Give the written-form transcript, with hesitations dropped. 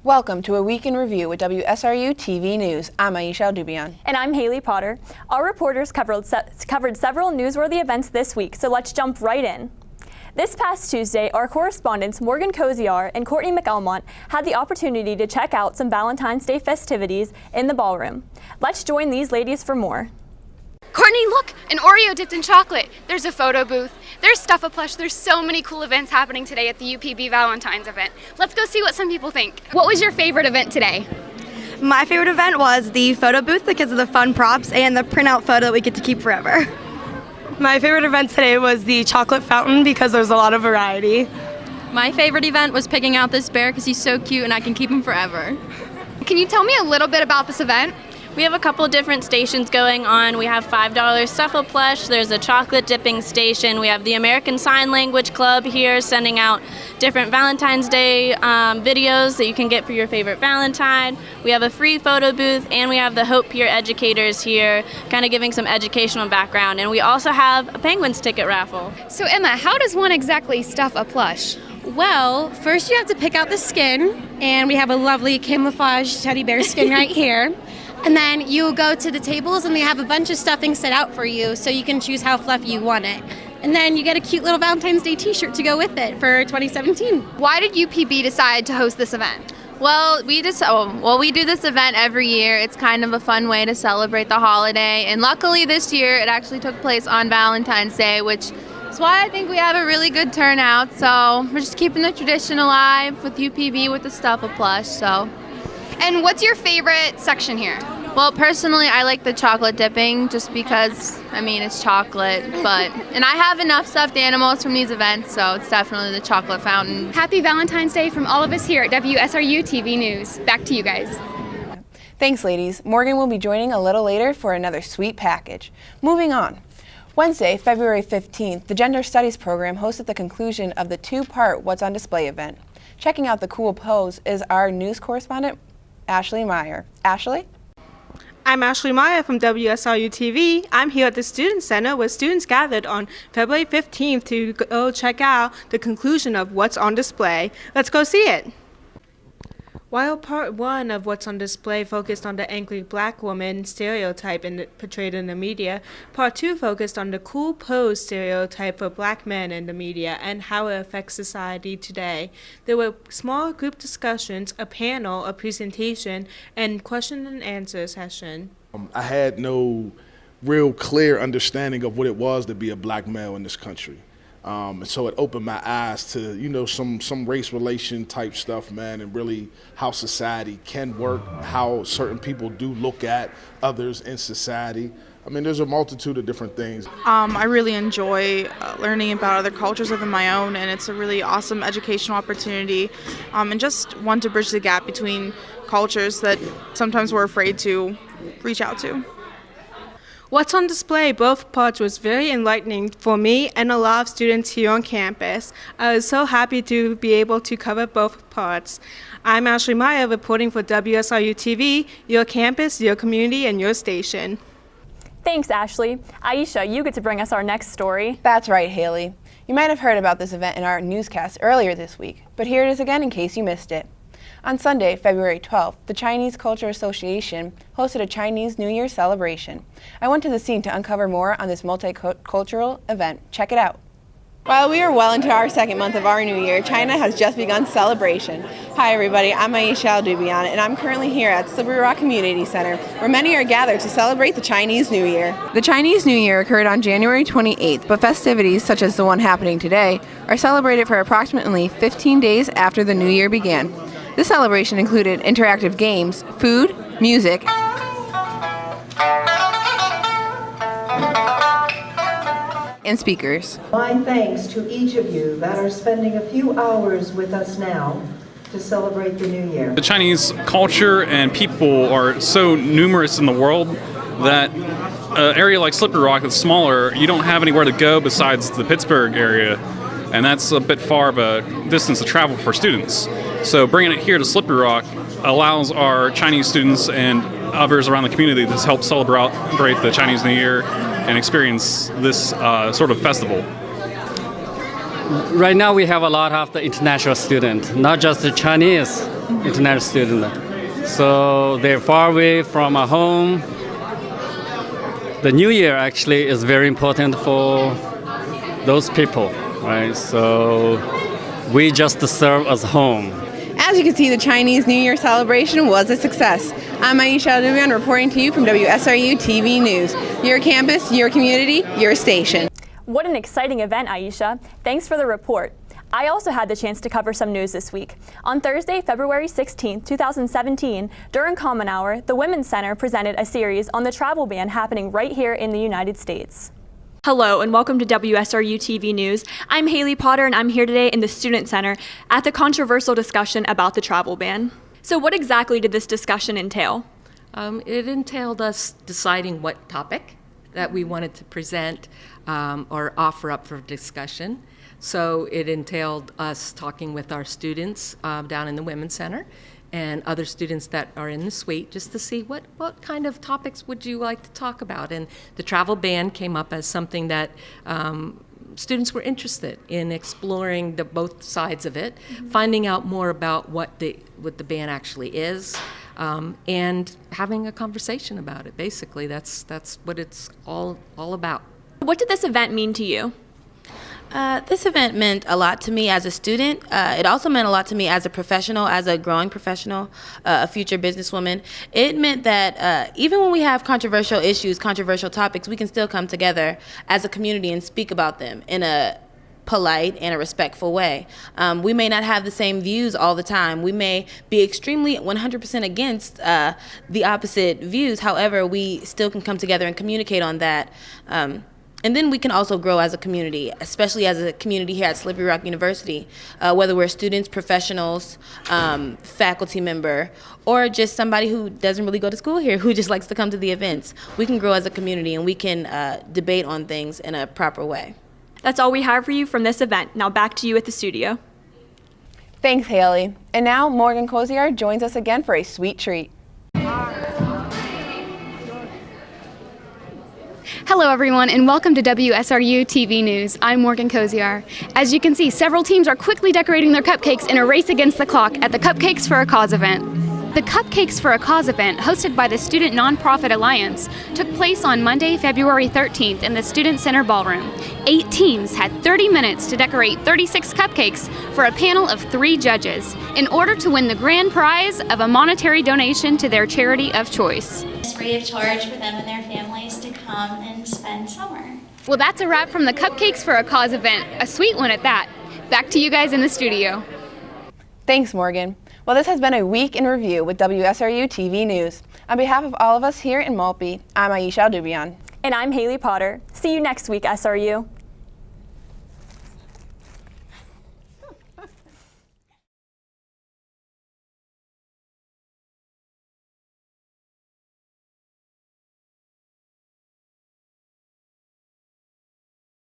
Welcome to a week in review with WSRU-TV News. I'm Aisha Aldubayan. And I'm Haley Potter. Our reporters covered several newsworthy events this week, so let's jump right in. This past Tuesday, our correspondents Morgan Koziar and Courtney McElmont had the opportunity to check out some Valentine's Day festivities in the ballroom. Let's join these ladies for more. Courtney, look! An Oreo dipped in chocolate. There's a photo booth. There's Stuff-A-Plush. There's so many cool events happening today at the UPP Valentines event. Let's go see what some people think. What was your favorite event today? My favorite event was the photo booth because of the fun props and the printout photo that we get to keep forever. My favorite event today was the chocolate fountain because there's a lot of variety. My favorite event was picking out this bear because he's so cute and I can keep him forever. Can you tell me a little bit about this event? We have a couple different stations going on. We have $5 Stuff-A-Plush, there's a chocolate dipping station, we have the American Sign Language Club here sending out different Valentine's Day videos that you can get for your favorite Valentine. We have a free photo booth, and we have the Hope Peer Educators here kind of giving some educational background. And we also have a Penguins ticket raffle. So Emma, how does one exactly stuff a plush? Well, first you have to pick out the skin, and we have a lovely camouflage teddy bear skin right here. And then you go to the tables and they have a bunch of stuffing set out for you so you can choose how fluffy you want it. And then you get a cute little Valentine's Day t-shirt to go with it for 2017. Why did UPB decide to host this event? Well, we do this event every year. It's kind of a fun way to celebrate the holiday. And luckily this year it actually took place on Valentine's Day, which is why I think we have a really good turnout. So we're just keeping the tradition alive with UPB with the Stuff-A-Plush. And what's your favorite section here? Well, personally, I like the chocolate dipping just because, it's chocolate, and I have enough stuffed animals from these events, so it's definitely the chocolate fountain. Happy Valentine's Day from all of us here at WSRU-TV News. Back to you guys. Thanks, ladies. Morgan will be joining a little later for another sweet package. Moving on. Wednesday, February 15th, the Gender Studies program hosted the conclusion of the two-part What's on Display event. Checking out the cool pose is our news correspondent, Ashley Meyer. Ashley? I'm Ashley Meyer from WSRU-TV. I'm here at the Student Center where students gathered on February 15th to go check out the conclusion of What's on Display. Let's go see it. While part one of What's on Display focused on the angry black woman stereotype portrayed in the media, part two focused on the cool pose stereotype for black men in the media and how it affects society today. There were small group discussions, a panel, a presentation, and question and answer session. I had no real clear understanding of what it was to be a black male in this country. And so it opened my eyes to, some race relation type stuff, man, and really how society can work, how certain people do look at others in society. There's a multitude of different things. I really enjoy learning about other cultures within my own, and it's a really awesome educational opportunity, and just one to bridge the gap between cultures that sometimes we're afraid to reach out to. What's on Display, both parts, was very enlightening for me and a lot of students here on campus. I was so happy to be able to cover both parts. I'm Ashley Meyer reporting for WSRU-TV, your campus, your community, and your station. Thanks, Ashley. Aisha, you get to bring us our next story. That's right, Haley. You might have heard about this event in our newscast earlier this week, but here it is again in case you missed it. On Sunday, February 12th, the Chinese Culture Association hosted a Chinese New Year celebration. I went to the scene to uncover more on this multicultural event. Check it out. While we are well into our second month of our new year, China has just begun celebration. Hi everybody, I'm Aisha Aldubayan, and I'm currently here at Slippery Rock Community Center, where many are gathered to celebrate the Chinese New Year. The Chinese New Year occurred on January 28th, but festivities, such as the one happening today, are celebrated for approximately 15 days after the New Year began. This celebration included interactive games, food, music, and speakers. My thanks to each of you that are spending a few hours with us now to celebrate the new year. The Chinese culture and people are so numerous in the world that an area like Slippery Rock that's smaller, you don't have anywhere to go besides the Pittsburgh area, and that's a bit far of a distance to travel for students. So bringing it here to Slippery Rock allows our Chinese students and others around the community to help celebrate the Chinese New Year and experience this sort of festival. Right now we have a lot of the international students, not just the Chinese, international student. So they're far away from a home. The New Year actually is very important for those people, right? So we just serve as home. As you can see, the Chinese New Year celebration was a success. I'm Aisha Aldubayan reporting to you from WSRU-TV News. Your campus, your community, your station. What an exciting event, Aisha. Thanks for the report. I also had the chance to cover some news this week. On Thursday, February 16, 2017, during Common Hour, the Women's Center presented a series on the travel ban happening right here in the United States. Hello and welcome to WSRU-TV News. I'm Haley Potter and I'm here today in the Student Center at the controversial discussion about the travel ban. So what exactly did this discussion entail? It entailed us deciding what topic that we wanted to present or offer up for discussion. So it entailed us talking with our students down in the Women's Center and other students that are in the suite just to see what kind of topics would you like to talk about. And the travel ban came up as something that students were interested in exploring both sides of it, finding out more about what the ban actually is, and having a conversation about it. Basically, that's what it's all about. What did this event mean to you? This event meant a lot to me as a student. It also meant a lot to me as a professional, as a growing professional, a future businesswoman. It meant that even when we have controversial issues, controversial topics, we can still come together as a community and speak about them in a polite and a respectful way. We may not have the same views all the time. We may be extremely 100% against the opposite views. However, we still can come together and communicate on that. And then we can also grow as a community, especially as a community here at Slippery Rock University, whether we're students, professionals, faculty member, or just somebody who doesn't really go to school here, who just likes to come to the events. We can grow as a community and we can debate on things in a proper way. That's all we have for you from this event. Now back to you at the studio. Thanks, Haley. And now Morgan Koziar joins us again for a sweet treat. Hello everyone and welcome to WSRU-TV News. I'm Morgan Koziar. As you can see, several teams are quickly decorating their cupcakes in a race against the clock at the Cupcakes for a Cause event. The Cupcakes for a Cause event, hosted by the Student Nonprofit Alliance, took place on Monday, February 13th in the Student Center Ballroom. 8 teams had 30 minutes to decorate 36 cupcakes for a panel of 3 judges in order to win the grand prize of a monetary donation to their charity of choice. It's free of charge for them and their families to come and spend summer. Well, that's a wrap from the Cupcakes for a Cause event, a sweet one at that. Back to you guys in the studio. Thanks, Morgan. Well, this has been a week in review with WSRU-TV News. On behalf of all of us here in Maltby, I'm Aisha Aldubayan. And I'm Haley Potter. See you next week, SRU.